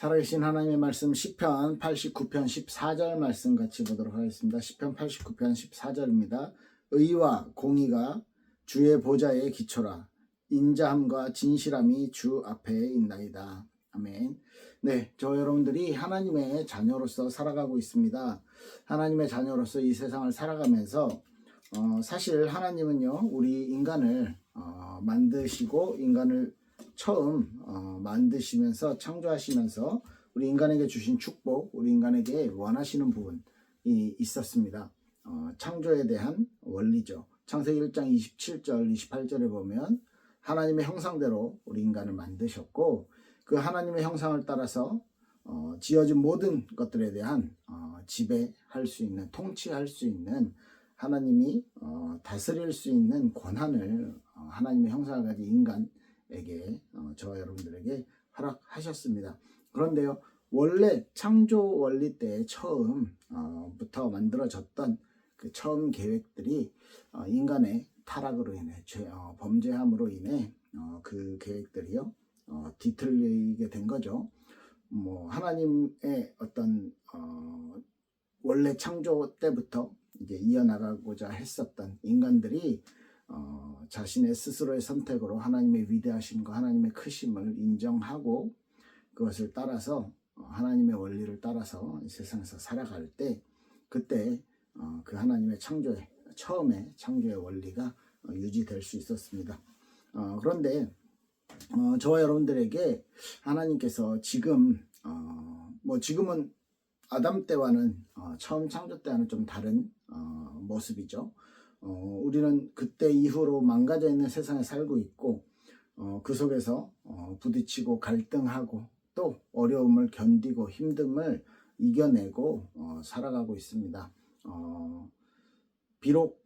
살아계신 하나님의 말씀 시편 89편 14절 말씀 같이 보도록 하겠습니다. 시편 89편 14절입니다. 의와 공의가 주의 보좌에 기초라. 인자함과 진실함이 주 앞에 있나이다. 아멘. 네, 저 여러분들이 하나님의 자녀로서 살아가고 있습니다. 하나님의 자녀로서 이 세상을 살아가면서 사실 하나님은요, 우리 인간을 만드시고 인간을 처음 만드시면서 창조하시면서 우리 인간에게 주신 축복, 우리 인간에게 원하시는 부분이 있었습니다. 창조에 대한 원리죠. 창세기 1장 27절 28절에 보면 하나님의 형상대로 우리 인간을 만드셨고, 그 하나님의 형상을 따라서 지어진 모든 것들에 대한 지배할 수 있는, 통치할 수 있는, 하나님이 다스릴 수 있는 권한을 하나님의 형상을 가진 인간에게, 저와 여러분들에게 허락하셨습니다. 그런데요, 원래 창조 원리 때 처음부터 만들어졌던 그 처음 계획들이 인간의 타락으로 인해, 범죄함으로 인해 그 계획들이요 뒤틀리게 된 거죠. 하나님의 어떤 원래 창조 때부터 이제 이어나가고자 했었던 인간들이 자신의 스스로의 선택으로 하나님의 위대하심과 하나님의 크심을 인정하고 그것을 따라서 하나님의 원리를 따라서 이 세상에서 살아갈 때, 그때 그 하나님의 창조의 처음에 창조의 원리가 유지될 수 있었습니다. 그런데 저와 여러분들에게 하나님께서 지금 지금은 아담 때와는 처음 창조 때와는 좀 다른 모습이죠. 우리는 그때 이후로 망가져 있는 세상에 살고 있고, 그 속에서 부딪히고 갈등하고 또 어려움을 견디고 힘듦을 이겨내고 살아가고 있습니다. 비록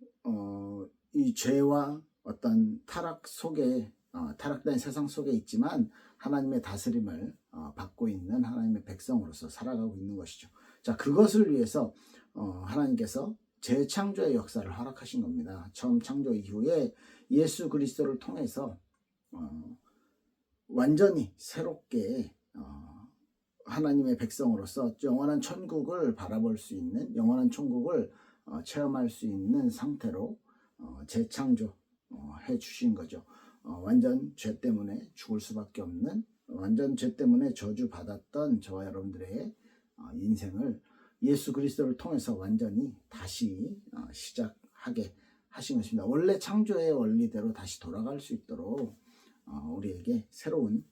이 죄와 어떤 타락 속에, 타락된 세상 속에 있지만 하나님의 다스림을 받고 있는 하나님의 백성으로서 살아가고 있는 것이죠. 자, 그것을 위해서 하나님께서 재창조의 역사를 허락하신 겁니다. 처음 창조 이후에 예수 그리스도를 통해서 완전히 새롭게 하나님의 백성으로서 영원한 천국을 바라볼 수 있는, 영원한 천국을 체험할 수 있는 상태로 재창조 해 주신 거죠. 완전 죄 때문에 죽을 수밖에 없는, 완전 죄 때문에 저주받았던 저와 여러분들의 인생을 예수 그리스도를 통해서 완전히 다시 시작하게 하신 것입니다. 원래 창조의 원리대로 다시 돌아갈 수 있도록 우리에게 새로운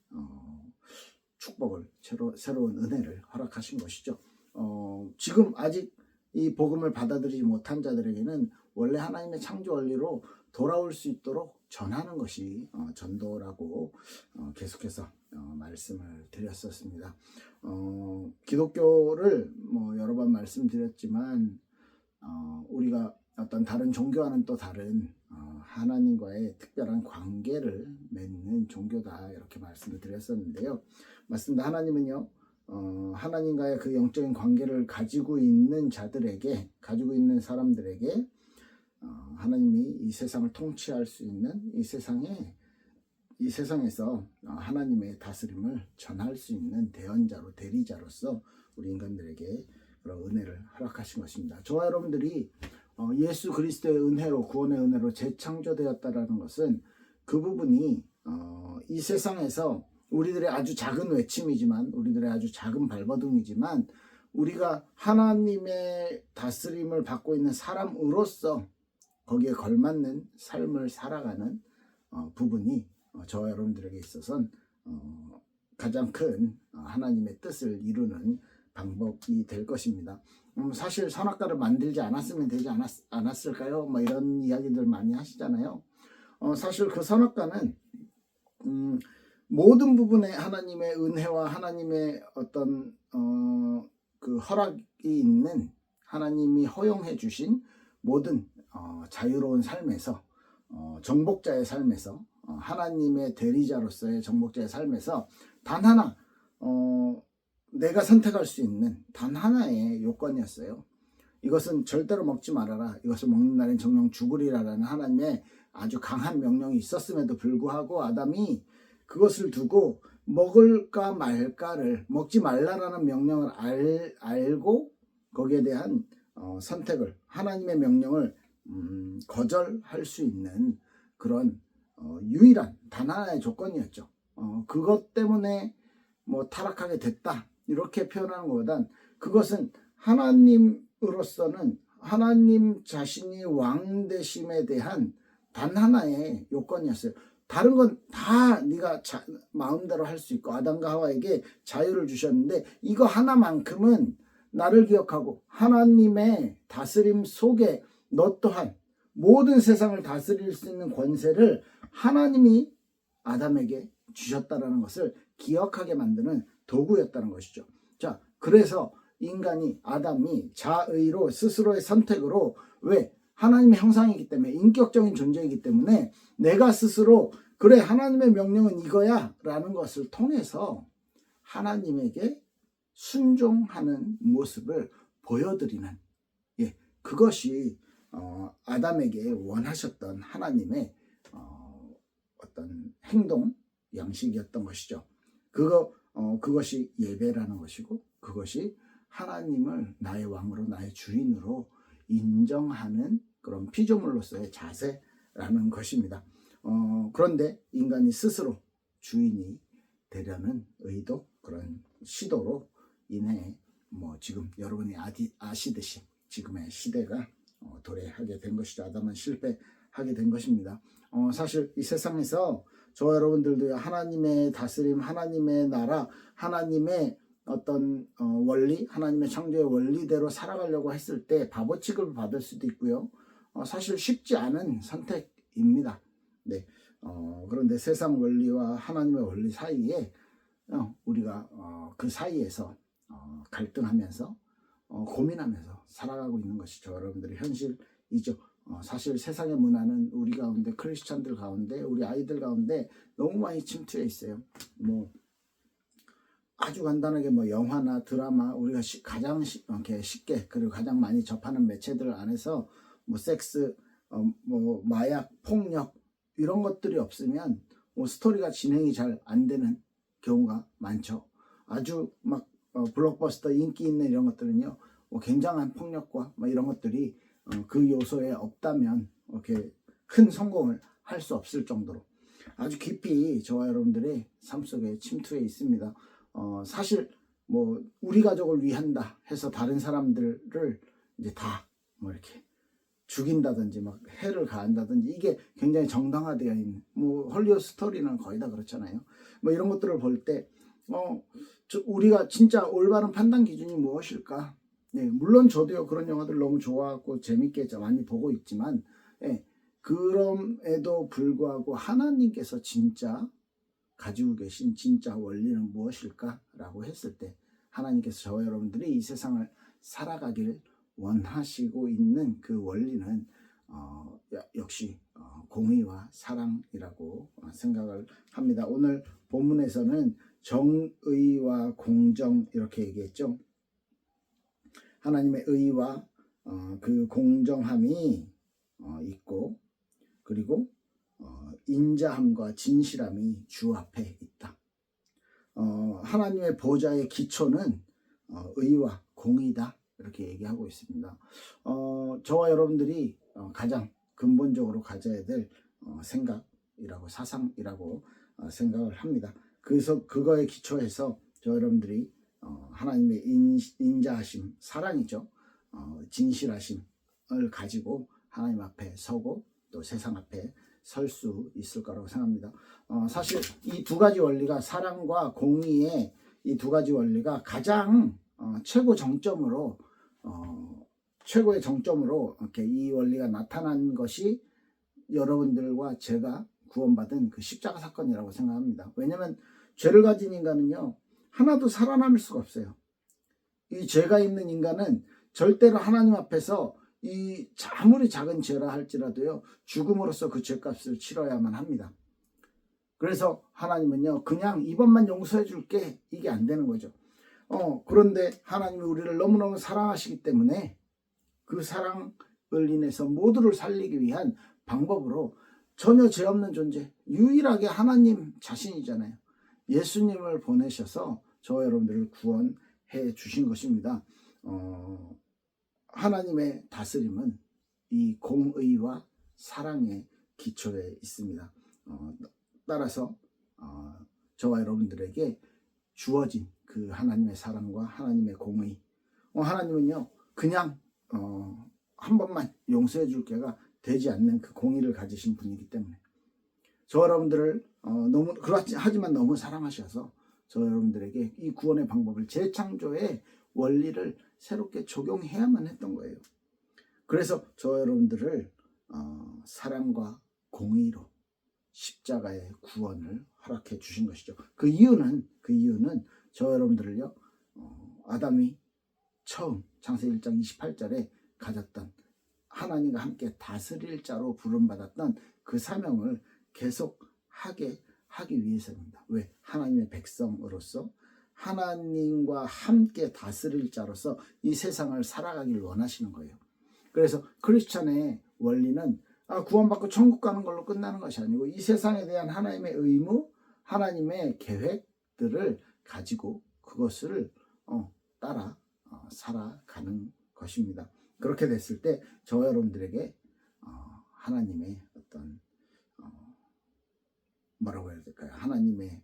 축복을, 새로운 은혜를 허락하신 것이죠. 지금 아직 이 복음을 받아들이지 못한 자들에게는 원래 하나님의 창조 원리로 돌아올 수 있도록 전하는 것이 전도라고 계속해서 말씀을 드렸었습니다. 기독교를 여러 번 말씀드렸지만 우리가 어떤 다른 종교와는 또 다른 하나님과의 특별한 관계를 맺는 종교다, 이렇게 말씀을 드렸었는데요. 맞습니다. 하나님은요, 하나님과의 그 영적인 관계를 가지고 있는 자들에게, 가지고 있는 사람들에게 하나님이 이 세상을 통치할 수 있는, 이 세상에서 하나님의 다스림을 전할 수 있는 대언자로, 대리자로서 우리 인간들에게 그런 은혜를 허락하신 것입니다. 저와 여러분들이 예수 그리스도의 은혜로, 구원의 은혜로 재창조되었다라는 것은 그 부분이 이 세상에서 우리들의 아주 작은 외침이지만, 우리들의 아주 작은 발버둥이지만, 우리가 하나님의 다스림을 받고 있는 사람으로서 거기에 걸맞는 삶을 살아가는 부분이 저와 여러분들에게 있어서는 가장 큰 하나님의 뜻을 이루는 방법이 될 것입니다. 사실 선악과를 만들지 않았으면 되지 않았을까요? 이런 이야기들 많이 하시잖아요. 사실 그 선악과는 모든 부분에 하나님의 은혜와 하나님의 어떤 그 허락이 있는, 하나님이 허용해 주신 모든 자유로운 삶에서, 정복자의 삶에서, 하나님의 대리자로서의 정복자의 삶에서 단 하나, 내가 선택할 수 있는 단 하나의 요건이었어요. 이것은 절대로 먹지 말아라, 이것을 먹는 날엔 정령 죽으리라라는 하나님의 아주 강한 명령이 있었음에도 불구하고 아담이 그것을 두고 먹을까 말까를, 먹지 말라라는 명령을 알고 거기에 대한 선택을, 하나님의 명령을 거절할 수 있는 그런 유일한 단 하나의 조건이었죠. 그것 때문에 뭐 타락하게 됐다 이렇게 표현하는 것보단 그것은 하나님으로서는 하나님 자신이 왕 되심에 대한 단 하나의 요건이었어요. 다른 건 다 네가 마음대로 할 수 있고 아담과 하와에게 자유를 주셨는데 이거 하나만큼은 나를 기억하고 하나님의 다스림 속에 너 또한 모든 세상을 다스릴 수 있는 권세를 하나님이 아담에게 주셨다라는 것을 기억하게 만드는 도구였다는 것이죠. 자, 그래서 인간이, 아담이 자의로 스스로의 선택으로, 왜? 하나님의 형상이기 때문에, 인격적인 존재이기 때문에 내가 스스로 그래 하나님의 명령은 이거야 라는 것을 통해서 하나님에게 순종하는 모습을 보여드리는, 그것이 아담에게 원하셨던 하나님의 어떤 행동 양식이었던 것이죠. 그것이 예배라는 것이고, 그것이 하나님을 나의 왕으로, 나의 주인으로 인정하는 그런 피조물로서의 자세라는 것입니다. 그런데 인간이 스스로 주인이 되려는 의도, 그런 시도로 인해 지금 여러분이 아시듯이 지금의 시대가 도래하게 된 것이죠. 아담은 실패하게 된 것입니다. 사실 이 세상에서 저 여러분들도 하나님의 다스림, 하나님의 나라, 하나님의 어떤 원리, 하나님의 창조의 원리대로 살아가려고 했을 때 바보 취급을 받을 수도 있고요. 사실 쉽지 않은 선택입니다. 네. 그런데 세상 원리와 하나님의 원리 사이에 우리가 그 사이에서 갈등하면서 고민하면서 살아가고 있는 것이 저 여러분들의 현실이죠. 사실 세상의 문화는 우리 가운데, 크리스찬들 가운데, 우리 아이들 가운데 너무 많이 침투해 있어요. 아주 간단하게 영화나 드라마, 우리가 가장 쉽게 그리고 가장 많이 접하는 매체들 안에서 섹스, 마약, 폭력 이런 것들이 없으면 스토리가 진행이 잘 안 되는 경우가 많죠. 아주 블록버스터 인기 있는 이런 것들은요, 굉장한 폭력과 이런 것들이 그 요소에 없다면 이렇게 큰 성공을 할 수 없을 정도로 아주 깊이 저와 여러분들의 삶 속에 침투해 있습니다. 사실 우리 가족을 위한다 해서 다른 사람들을 이제 다 이렇게 죽인다든지 해를 가한다든지 이게 굉장히 정당화되어 있는 헐리우드 스토리는 거의 다 그렇잖아요. 이런 것들을 볼 때 우리가 진짜 올바른 판단 기준이 무엇일까? 네, 물론 저도요 그런 영화들 너무 좋아하고 재밌게 많이 보고 있지만, 그럼에도 불구하고 하나님께서 진짜 가지고 계신 진짜 원리는 무엇일까? 라고 했을 때 하나님께서 저와 여러분들이 이 세상을 살아가길 원하시고 있는 그 원리는 역시 공의와 사랑이라고 생각을 합니다. 오늘 본문에서는 정의와 공정 이렇게 얘기했죠. 하나님의 의와 그 공정함이 있고, 그리고 인자함과 진실함이 주 앞에 있다. 하나님의 보좌의 기초는 의와 공의다 이렇게 얘기하고 있습니다. 저와 여러분들이 가장 근본적으로 가져야 될 생각이라고, 사상이라고 생각을 합니다. 그래서 그거에 기초해서 저 여러분들이 하나님의 인자하심, 사랑이죠. 진실하심을 가지고 하나님 앞에 서고 또 세상 앞에 설 수 있을 거라고 생각합니다. 사실 이 두 가지 원리가, 사랑과 공의의 이 두 가지 원리가 가장 최고의 정점으로 이렇게 이 원리가 나타난 것이 여러분들과 제가 구원받은 그 십자가 사건이라고 생각합니다. 왜냐하면 죄를 가진 인간은요 하나도 살아남을 수가 없어요. 이 죄가 있는 인간은 절대로 하나님 앞에서 이 아무리 작은 죄라 할지라도요 죽음으로써 그 죄값을 치러야만 합니다. 그래서 하나님은요 그냥 이번만 용서해 줄게 이게 안 되는 거죠. 그런데 하나님이 우리를 너무너무 사랑하시기 때문에 그 사랑을 인해서 모두를 살리기 위한 방법으로 전혀 죄 없는 존재, 유일하게 하나님 자신이잖아요. 예수님을 보내셔서 저와 여러분들을 구원해 주신 것입니다. 하나님의 다스림은 이 공의와 사랑의 기초에 있습니다. 따라서 저와 여러분들에게 주어진 그 하나님의 사랑과 하나님의 공의, 하나님은요 그냥 한 번만 용서해 줄 게가 되지 않는 그 공의를 가지신 분이기 때문에 저 여러분들을 너무 하지만 너무 사랑하셔서 저 여러분들에게 이 구원의 방법을, 재창조의 원리를 새롭게 적용해야만 했던 거예요. 그래서 저 여러분들을 사랑과 공의로 십자가의 구원을 허락해 주신 것이죠. 그 이유는 저 여러분들을요 아담이 처음 창세기 1장 28절에 가졌던 하나님과 함께 다스릴 자로 부름받았던 그 사명을 계속하게 하기 위해서입니다. 왜? 하나님의 백성으로서 하나님과 함께 다스릴 자로서 이 세상을 살아가길 원하시는 거예요. 그래서 크리스천의 원리는 구원받고 천국 가는 걸로 끝나는 것이 아니고 이 세상에 대한 하나님의 의무, 하나님의 계획들을 가지고 그것을 따라 살아가는 것입니다. 그렇게 됐을 때 저와 여러분들에게 하나님의 어떤 뭐라고 해야 될까요? 하나님의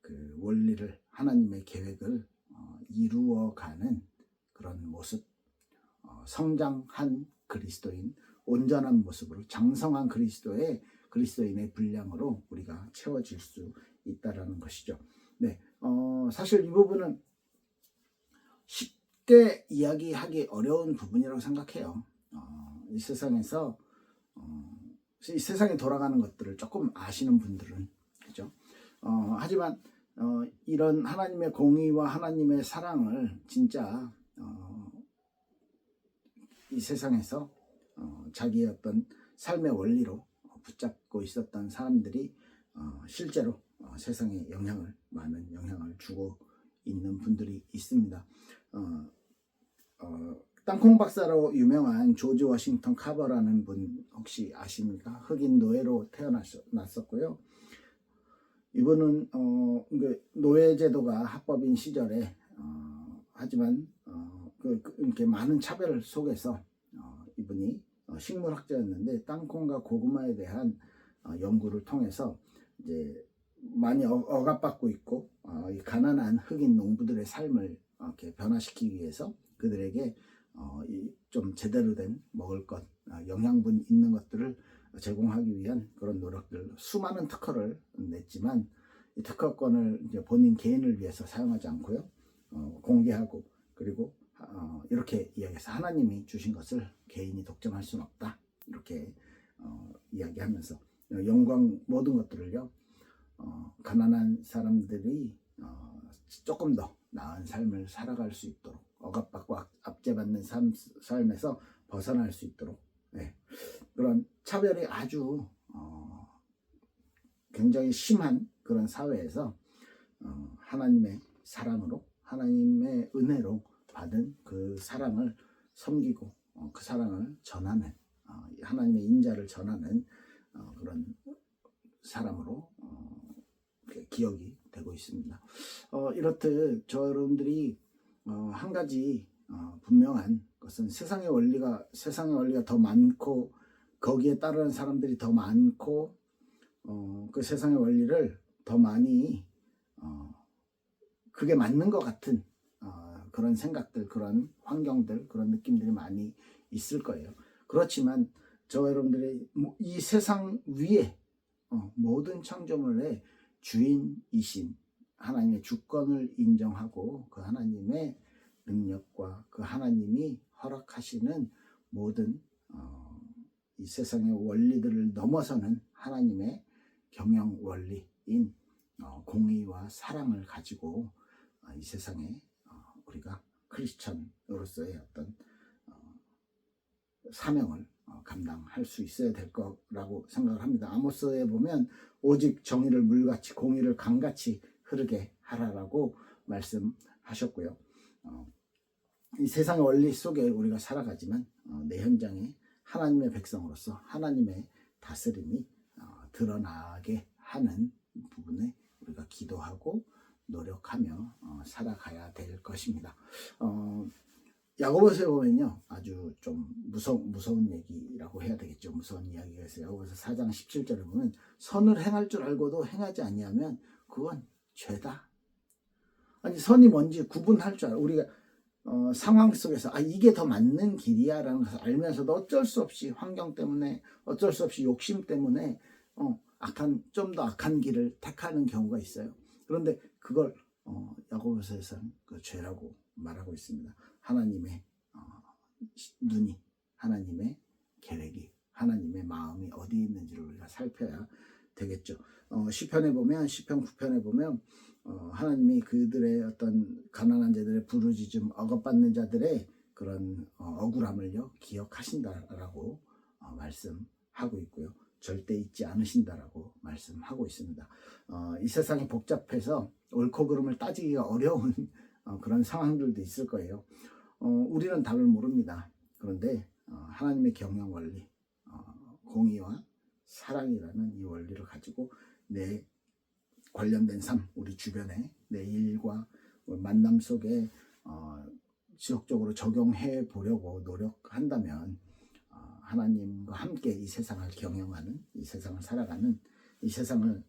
그 원리를, 하나님의 계획을 이루어가는 그런 모습, 성장한 그리스도인, 온전한 모습으로 장성한 그리스도인의 분량으로 우리가 채워질 수 있다라는 것이죠. 네, 사실 이 부분은 쉽게 이야기하기 어려운 부분이라고 생각해요. 이 세상에서 이 세상에 돌아가는 것들을 조금 아시는 분들은 그죠? 하지만 이런 하나님의 공의와 하나님의 사랑을 진짜 이 세상에서 자기의 어떤 삶의 원리로 붙잡고 있었던 사람들이 실제로 세상에 많은 영향을 주고 있는 분들이 있습니다. 땅콩 박사로 유명한 조지 워싱턴 카버라는 분 혹시 아십니까? 흑인 노예로 태어났었고요. 이분은 노예제도가 합법인 시절에 하지만 이렇게 많은 차별 속에서 이분이 식물학자였는데 땅콩과 고구마에 대한 연구를 통해서 이제 많이 억압받고 있고 가난한 흑인 농부들의 삶을 이렇게 변화시키기 위해서 그들에게 좀 제대로 된 먹을 것, 영양분 있는 것들을 제공하기 위한 그런 노력들, 수많은 특허를 냈지만 이 특허권을 이제 본인 개인을 위해서 사용하지 않고요, 공개하고 그리고 이렇게 이야기해서 하나님이 주신 것을 개인이 독점할 수는 없다, 이렇게 이야기하면서 영광 모든 것들을요 가난한 사람들이 조금 더 나은 삶을 살아갈 수 있도록, 억압받고 압제받는 삶에서 벗어날 수 있도록, 그런 차별이 아주 굉장히 심한 그런 사회에서 하나님의 사랑으로, 하나님의 은혜로 받은 그 사랑을 섬기고 그 사랑을 전하는, 하나님의 인자를 전하는 그런 사람으로 기억이 되고 있습니다. 이렇듯 저 여러분들이 한 가지 분명한 것은 세상의 원리가 더 많고 거기에 따르는 사람들이 더 많고 그 세상의 원리를 더 많이 그게 맞는 것 같은 그런 생각들, 그런 환경들, 그런 느낌들이 많이 있을 거예요. 그렇지만 저 여러분들이 이 세상 위에 모든 창조물의 주인이신 하나님의 주권을 인정하고 그 하나님의 능력과 그 하나님이 허락하시는 모든 이 세상의 원리들을 넘어서는 하나님의 경영 원리인 공의와 사랑을 가지고 이 세상에 우리가 크리스천으로서의 어떤 사명을 감당할 수 있어야 될 거라고 생각을 합니다. 아모스에 보면 오직 정의를 물같이 공의를 강같이 흐르게 하라라고 말씀하셨고요. 이 세상의 원리 속에 우리가 살아가지만 내 현장에 하나님의 백성으로서 하나님의 다스림이 드러나게 하는 부분에 우리가 기도하고 노력하며 살아가야 될 것입니다. 야고보서에 보면요, 아주 좀 무서운 얘기라고 해야 되겠죠. 무서운 이야기가 있어요. 야고보서 4장 17절에 보면 선을 행할 줄 알고도 행하지 아니하면 그건 죄다. 아니, 선이 뭔지 구분할 줄 알아. 우리가 상황 속에서 이게 더 맞는 길이야 라는 것을 알면서도 어쩔 수 없이 환경 때문에, 어쩔 수 없이 욕심 때문에 좀 더 악한 길을 택하는 경우가 있어요. 그런데 그걸 야고보서에서는 그 죄라고 말하고 있습니다. 하나님의 눈이, 하나님의 계획이, 하나님의 마음이 어디 있는지를 우리가 살펴야 되겠죠. 시편에 보면, 시편 9편에 보면 하나님이 그들의 어떤 가난한 자들의 부르짖음, 억압받는 자들의 그런 억울함을요 기억하신다라고 말씀하고 있고요. 절대 잊지 않으신다라고 말씀하고 있습니다. 이 세상이 복잡해서 옳고 그름을 따지기가 어려운 그런 상황들도 있을 거예요. 우리는 답을 모릅니다. 그런데 하나님의 경영 원리, 공의와 사랑이라는 이 원리를 가지고 내 관련된 삶, 우리 주변에 내 일과 만남 속에 지속적으로 적용해 보려고 노력한다면 하나님과 함께 이 세상을 경영하는, 이 세상을 살아가는, 이 세상을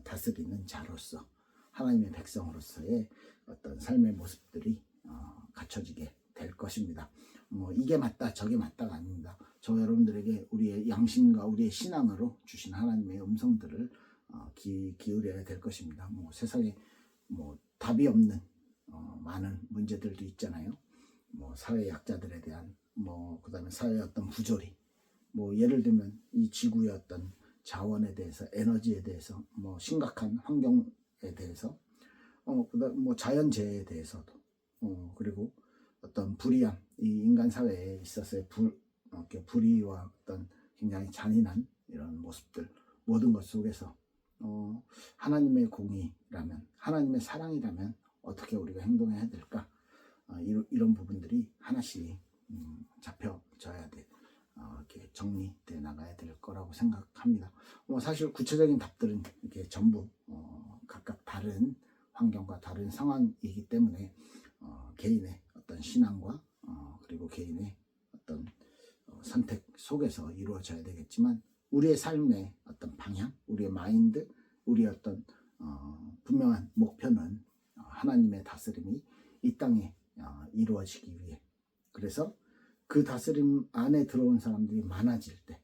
다스리는 자로서, 하나님의 백성으로서의 어떤 삶의 모습들이 갖춰지게 될 것입니다. 이게 맞다 저게 맞다가 아닙니다. 저 여러분들에게 우리의 양심과 우리의 신앙으로 주신 하나님의 음성들을 기울여야 될 것입니다. 세상에 답이 없는 많은 문제들도 있잖아요. 사회 약자들에 대한 그다음에 사회의 어떤 부조리, 예를 들면 이 지구의 어떤 자원에 대해서, 에너지에 대해서, 심각한 환경에 대해서, 그다음 자연재해에 대해서도, 그리고 어떤 불의함, 이 인간 사회에 있어서의 불의와 어떤 굉장히 잔인한 이런 모습들, 모든 것 속에서 하나님의 공의라면, 하나님의 사랑이라면 어떻게 우리가 행동해야 될까? 이런 부분들이 하나씩 잡혀져야 돼. 이렇게 정리돼 나가야 될 거라고 생각합니다. 사실 구체적인 답들은 이렇게 전부 각각 다른 환경과 다른 상황이기 때문에 개인의 어떤 신앙과 그리고 개인의 어떤 선택 속에서 이루어져야 되겠지만, 우리의 삶의 어떤 방향, 우리의 마인드, 우리의 어떤 분명한 목표는 하나님의 다스림이 이 땅에 이루어지기 위해, 그래서 그 다스림 안에 들어온 사람들이 많아질 때,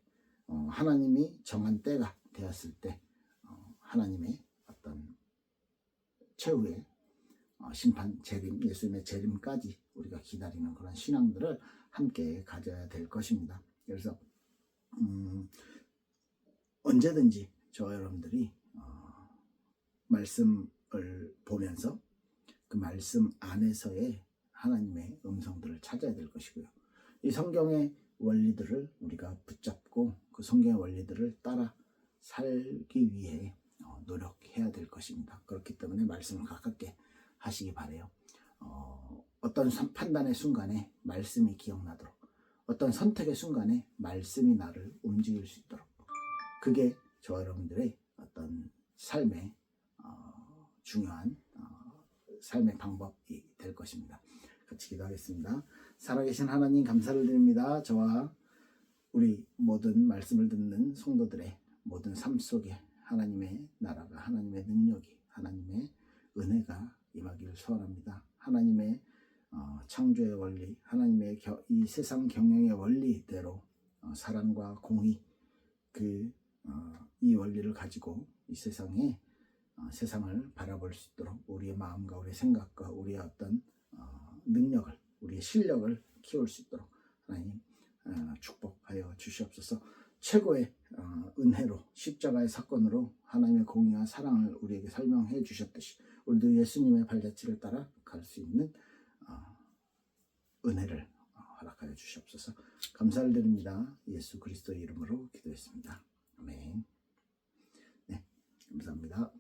하나님이 정한 때가 되었을 때 하나님의 어떤 최후의 심판, 재림, 예수님의 재림까지 우리가 기다리는 그런 신앙들을 함께 가져야 될 것입니다. 그래서 언제든지 저 여러분들이 말씀을 보면서 그 말씀 안에서의 하나님의 음성들을 찾아야 될 것이고요. 이 성경의 원리들을 우리가 붙잡고 그 성경의 원리들을 따라 살기 위해 노력해야 될 것입니다. 그렇기 때문에 말씀을 가깝게 하시기 바라요. 어떤 판단의 순간에 말씀이 기억나도록, 어떤 선택의 순간에 말씀이 나를 움직일 수 있도록, 그게 저 여러분들의 어떤 삶의 중요한 삶의 방법이 될 것입니다. 같이 기도하겠습니다. 살아계신 하나님, 감사를 드립니다. 저와 우리 모든 말씀을 듣는 성도들의 모든 삶 속에 하나님의 나라가, 하나님의 능력이, 하나님의 은혜가 임하기를 소원합니다. 하나님의 창조의 원리, 하나님의 이 세상 경영의 원리대로 사랑과 공의, 이 원리를 가지고 이 세상을 바라볼 수 있도록 우리의 마음과 우리의 생각과 우리의 어떤 능력을, 우리의 실력을 키울 수 있도록 하나님 축복하여 주시옵소서. 최고의 은혜로, 십자가의 사건으로 하나님의 공의와 사랑을 우리에게 설명해 주셨듯이 우리도 예수님의 발자취를 따라 갈 수 있는 은혜를 허락하여 주시옵소서. 감사를 드립니다. 예수 그리스도의 이름으로 기도했습니다. 아멘. 네, 감사합니다.